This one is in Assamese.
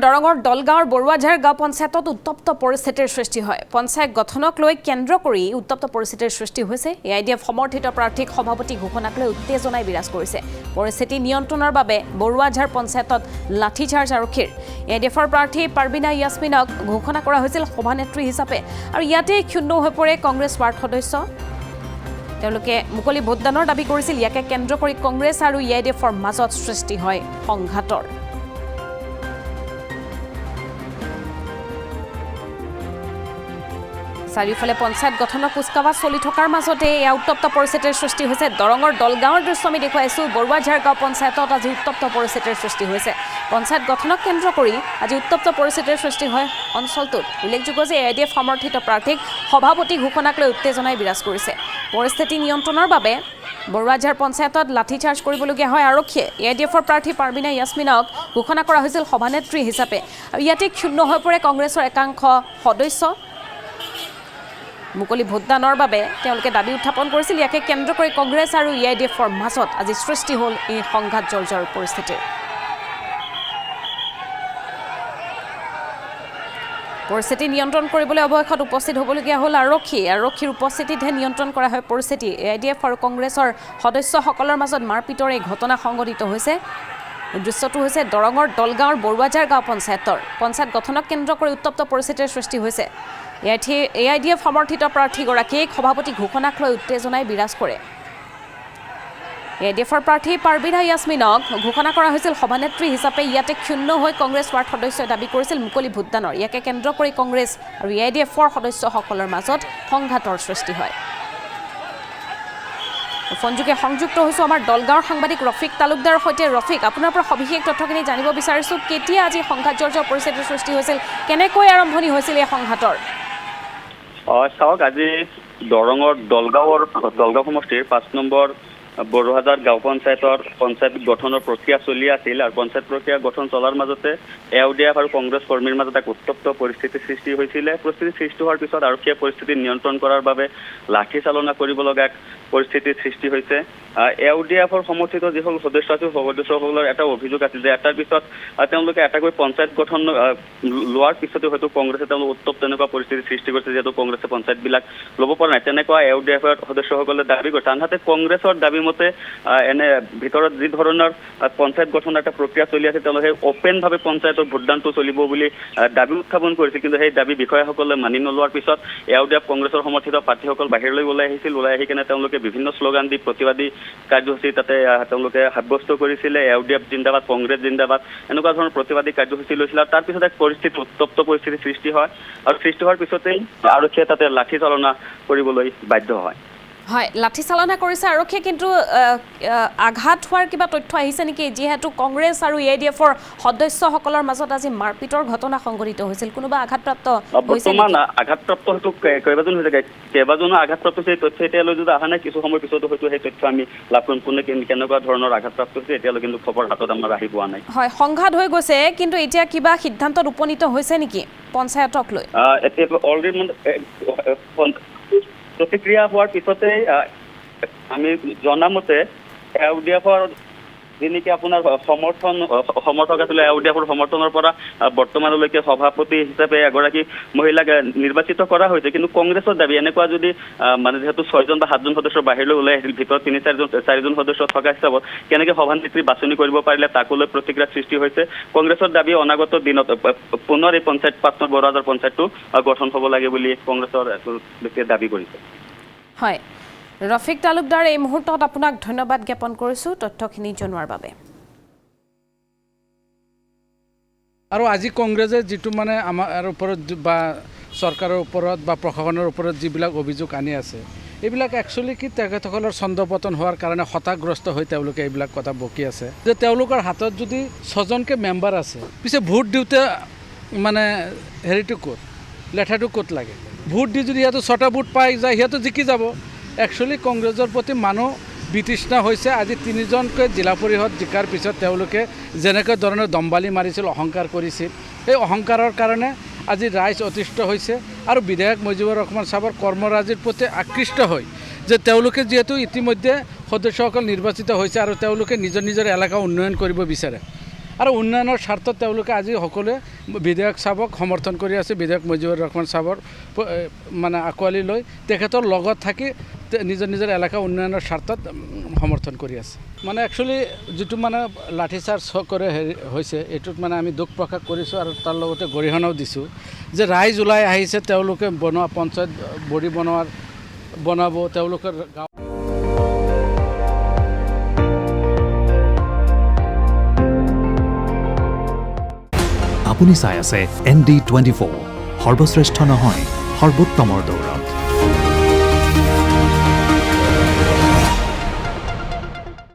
দৰঙৰ দলগাঁৱৰ বৰুৱাঝাৰ গাঁও পঞ্চায়তত উত্তপ্ত পৰিস্থিতিৰ সৃষ্টি হয়। পঞ্চায়ত গঠনক লৈ কেন্দ্ৰ কৰি উত্তপ্ত পৰিস্থিতিৰ সৃষ্টি হৈছে। এআইডিএফ সমৰ্থিত প্ৰাৰ্থীক সভাপতি ঘোষণাক লৈ উত্তেজনাই বিৰাজ কৰিছে। পৰিস্থিতি নিয়ন্ত্ৰণৰ বাবে বৰুৱাঝাৰ পঞ্চায়তত লাঠিচাৰ্জ আৰক্ষীৰ। এআইডিএফৰ প্ৰাৰ্থী পাৰ্বিনা ইয়াছমিনক ঘোষণা কৰা হৈছিল সভানেত্ৰী হিচাপে আৰু ইয়াতে ক্ষুণ্ণ হৈ পৰে কংগ্ৰেছ ৱাৰ্ড সদস্য। তেওঁলোকে মুকলি ভোটদানৰ দাবী কৰিছিল। ইয়াকে কেন্দ্ৰ কৰি কংগ্ৰেছ আৰু এআইডিএফৰ মাজত সৃষ্টি হয় সংঘাতৰ। চাৰিওফালে পঞ্চায়ত গঠনৰ কুচকাৱাজ চলি থকাৰ মাজতে এয়া উত্তপ্ত পৰিস্থিতিৰ সৃষ্টি হৈছে। দৰঙৰ দলগাঁৱৰ দৃশ্য আমি দেখুৱাইছোঁ। বৰুৱাঝাৰ গাঁও পঞ্চায়তত আজি উত্তপ্ত পৰিস্থিতিৰ সৃষ্টি হৈছে। পঞ্চায়ত গঠনক কেন্দ্ৰ কৰি আজি উত্তপ্ত পৰিস্থিতিৰ সৃষ্টি হয় অঞ্চলটোত। উল্লেখযোগ্য যে এআইডিএফ সমৰ্থিত প্ৰাৰ্থীক সভাপতি ঘোষণাক লৈ উত্তেজনাই বিৰাজ কৰিছে। পৰিস্থিতি নিয়ন্ত্ৰণৰ বাবে বৰুৱাঝাৰ পঞ্চায়তত লাঠিচাৰ্জ কৰিবলগীয়া হয় আৰক্ষীয়ে। এআইডিএফৰ প্ৰাৰ্থী পাৰ্বিনা ইয়াছমিনক ঘোষণা কৰা হৈছিল সভানেত্ৰী হিচাপে আৰু ইয়াতে ক্ষুণ্ণ হৈ পৰে কংগ্ৰেছৰ একাংশ সদস্য। মুকলি ভোটদানৰ বাবে তেওঁলোকে দাবী উত্থাপন কৰিছিল। ইয়াকে কেন্দ্ৰ কৰি কংগ্ৰেছ আৰু এআইডিএফৰ মাজত আজি সৃষ্টি হ'ল এই সংঘাত জৰ্জৰ পৰিস্থিতিৰ। পৰিস্থিতি নিয়ন্ত্ৰণ কৰিবলৈ অৱশেষত উপস্থিত হ'বলগীয়া হ'ল আৰক্ষীৰ উপস্থিতিতহে নিয়ন্ত্ৰণ কৰা হয় পৰিস্থিতি। এআইডিএফ আৰু কংগ্ৰেছৰ সদস্যসকলৰ মাজত মাৰপিটৰ এই ঘটনা সংঘটিত হৈছে। দৃশ্যটো হৈছে দৰঙৰ দলগাঁৱৰ বৰুৱাঝাৰ গাঁও পঞ্চায়তৰ। পঞ্চায়ত গঠনক কেন্দ্ৰ কৰি উত্তপ্ত পৰিস্থিতিৰ সৃষ্টি হৈছে। এআইডিএফ সমৰ্থিত প্ৰাৰ্থীগৰাকীক সভাপতি ঘোষণাক লৈ উত্তেজনাই বিৰাজ কৰে। এআইডিএফৰ প্ৰাৰ্থী পাৰ্বিনা ইয়াছমিনক ঘোষণা কৰা হৈছিল সভানেত্ৰী হিচাপে। ইয়াতে ক্ষুণ্ণ হৈ কংগ্ৰেছ ৱাৰ্ড সদস্যই দাবী কৰিছিল মুকলি ভোটদানৰ। ইয়াকে কেন্দ্ৰ কৰি কংগ্ৰেছ আৰু এআইডিএফৰ সদস্যসকলৰ মাজত সংঘাতৰ সৃষ্টি হয়। ফোনযোগে সংযুক্ত হৈছোঁ আমাৰ দলগাঁৱৰ সাংবাদিক ৰফিক তালুকদাৰৰ সৈতে। ৰফিক, আপোনাৰ পৰা সবিশেষ তথ্যখিনি জানিব বিচাৰিছোঁ। কেতিয়া আজি সংঘাতজৰ্জৰ পৰিস্থিতিৰ সৃষ্টি হৈছিল, কেনেকৈ আৰম্ভণি হৈছিল এই সংঘাতৰ? চাওক, আজি দৰঙৰ দলগাঁও সমষ্টিৰ ৫ নম্বৰ বৰুৱাঝাৰ গাঁও পঞ্চায়ত গঠনৰ প্ৰক্ৰিয়া চলি আছিল আৰু পঞ্চায়ত প্ৰক্ৰিয়া গঠন চলাৰ মাজতে এআইডিএফ আৰু কংগ্ৰেছ কৰ্মীৰ মাজত এক উত্তপ্ত পৰিস্থিতিৰ সৃষ্টি হৈছিলে। পৰিস্থিতি সৃষ্টি হোৱাৰ পিছত আৰক্ষীয়ে পৰিস্থিতি নিয়ন্ত্ৰণ কৰাৰ বাবে লাঠি চালনা কৰিব লগা এক পৰিস্থিতিৰ সৃষ্টি হৈছে। এআইডিএফৰ সমৰ্থিত যিসকল সদস্য আছিল সদস্যসকলৰ এটা অভিযোগ আছিল যে এটাৰ পিছত তেওঁলোকে এটাকৈ পঞ্চায়ত গঠন লোৱাৰ পিছতে হয়তো কংগ্ৰেছে তেওঁলোক উত্তপ্ত তেনেকুৱা পৰিস্থিতিৰ সৃষ্টি কৰিছে, যিহেতু কংগ্ৰেছে পঞ্চায়তবিলাক ল'ব পৰা নাই, তেনেকুৱা এআইডিএফৰ সদস্যসকলে দাবী কৰিছে। আনহাতে কংগ্ৰেছৰ দাবী মতে এনে ভিতৰত যি ধৰণৰ পঞ্চায়ত গঠনৰ এটা প্ৰক্ৰিয়া চলি আছে, তেওঁলোকে অপেনভাৱে পঞ্চায়তৰ ভোটদানটো চলিব বুলি দাবী উত্থাপন কৰিছিল। কিন্তু সেই দাবী বিষয়াসকলে মানি নলোৱাৰ পিছত এআইডিএফ কংগ্ৰেছৰ সমৰ্থিত প্ৰাৰ্থীসকল বাহিৰলৈ ওলাই আহি কিনে তেওঁলোকে বিভিন্ন শ্লোগান দি প্ৰতিবাদী কাৰ্যসূচী তাতে তেওঁলোকে সাব্যস্ত কৰিছিলে। এআইডিএফ জিন্দাবাদ, কংগ্ৰেছ জিন্দাবাদ, এনেকুৱা ধৰণৰ প্ৰতিবাদী কাৰ্যসূচী লৈছিল। আৰু তাৰপিছত এক উত্তপ্ত পৰিস্থিতিৰ সৃষ্টি হয় আৰু সৃষ্টি হোৱাৰ পিছতেই আৰক্ষীয়ে তাতে লাঠি চালনা কৰিবলৈ বাধ্য হয়। হয়, লাঠি চালনা কৰিছে আৰক্ষীয়ে, কিন্তু আঘাত হোৱাৰ কিবা তথ্য আহিছে নেকি? যিহেতু কংগ্ৰেছ আৰু এআইডিএফৰ সদস্যসকলৰ মাজত আজি মাৰপিটৰ ঘটনা সংঘটিত হৈছিল, কোনোবা আঘাতপ্ৰাপ্ত হৈছে? বৰ্তমান আঘাতপ্ৰাপ্ত হয়তো কেইবাজন হৈছে, কেইবাজনো আঘাতপ্ৰাপ্ত হৈছে। তথ্য এতিয়ালৈ যদি অহা নাই, কিছু সময়ৰ পিছতো হয়তো সেই তথ্য আমি লাভ কৰিম। কোনে কেনেকুৱা ধৰণৰ আঘাতপ্ৰাপ্ত হৈছে এতিয়ালৈ কিন্তু খবৰ হাতত আমাৰ আহি পোৱা নাই। হয়, সংঘাত হৈ গৈছে, কিন্তু এতিয়া কিবা সিদ্ধান্তত উপনীত হৈছে নেকি পঞ্চায়তক লৈ? অলৰেডি প্ৰতিক্ৰিয়া হোৱাৰ পিছতে আমি জনামতে এআইডিএফৰ যি নেকি আপোনাৰ সমৰ্থক আছিলে, এআইডিএফৰ সমৰ্থনৰ পৰা বৰ্তমানলৈকে সভাপতি হিচাপে এগৰাকী মহিলাক নিৰ্বাচিত কৰা হৈছে। কিন্তু কংগ্ৰেছৰ দাবী এনেকুৱা যদি যিহেতু 6জন বা 7জন সদস্য বাহিৰলৈ ওলাই আহিছিল, ভিতৰত 3-4জন সদস্য থকা হিচাপত কেনেকৈ সভানেত্ৰী বাছনি কৰিব পাৰিলে তাকো লৈ প্ৰতিক্ৰিয়াৰ সৃষ্টি হৈছে। কংগ্ৰেছৰ দাবী অনাগত দিনত পুনৰ এই পঞ্চায়ত ৫ নম্বৰ বৰুৱাঝাৰ পঞ্চায়তটো গঠন হ'ব লাগে বুলি কংগ্ৰেছৰ দাবী কৰিছে। হয়, ৰফিক তালুকদাৰ, এই মুহূৰ্তত আপোনাক ধন্যবাদ জ্ঞাপন কৰিছোঁ তথ্যখিনি জনোৱাৰ বাবে। আৰু আজি কংগ্ৰেছে যিটো আমাৰ ওপৰত বা চৰকাৰৰ ওপৰত বা প্ৰশাসনৰ ওপৰত যিবিলাক অভিযোগ আনি আছে, এইবিলাক একচুৱেলি কি তেখেতসকলৰ ছন্দপতন হোৱাৰ কাৰণে হতাশগ্ৰস্ত হৈ তেওঁলোকে এইবিলাক কথা বকি আছে যে তেওঁলোকৰ হাতত যদি 6জনকৈ মেম্বাৰ আছে, পিছে ভোট দিওঁতে হেৰিটো ক'ত, লেঠাটো ক'ত লাগে? ভোট দি যদি সিহঁতে 6টা ভোট পাই যায়, সিহঁতে জিকি যাব। একচুৱেলি কংগ্ৰেছৰ প্ৰতি মানুহ বিতৃষ্ণা হৈছে। আজি 3জনকৈ জিলা পৰিষদ জিকাৰ পিছত তেওঁলোকে যেনেকৈ ধৰণৰ দম্বালি মাৰিছিল, অহংকাৰ কৰিছিল, সেই অহংকাৰৰ কাৰণে আজি ৰাইজ অতিষ্ঠ হৈছে আৰু বিধায়ক মজিবুৰ ৰহমান সাহেবৰ কৰ্মৰাজিৰ প্ৰতি আকৃষ্ট হৈ যে তেওঁলোকে যিহেতু ইতিমধ্যে সদস্যসকল নিৰ্বাচিত হৈছে আৰু তেওঁলোকে নিজৰ নিজৰ এলেকা উন্নয়ন কৰিব বিচাৰে আৰু উন্নয়নৰ স্বাৰ্থত তেওঁলোকে আজি সকলোৱে বিধেয়ক চাবক সমৰ্থন কৰি আছে বিধেয়ক মুজিবুৰ ৰহমান চাহাবৰ মানে আঁকোৱালি লৈ তেখেতৰ লগত থাকি নিজৰ নিজৰ এলেকা উন্নয়নৰ স্বাৰ্থত সমৰ্থন কৰি আছে মানে একচুৱেলি যিটো মানে লাঠিচাৰ্জ কৰে হৈছে এইটোত মানে আমি দুখ প্ৰকাশ কৰিছোঁ আৰু তাৰ লগতে গৰিহণাও দিছোঁ যে ৰাইজ ওলাই আহিছে তেওঁলোকে বনোৱা পঞ্চায়ত বডি বনাব তেওঁলোকৰ গাঁও আপুনি চাই আছে ND24 সৰ্বশ্ৰেষ্ঠ নহয় সৰ্বোত্তমৰ দৌৰ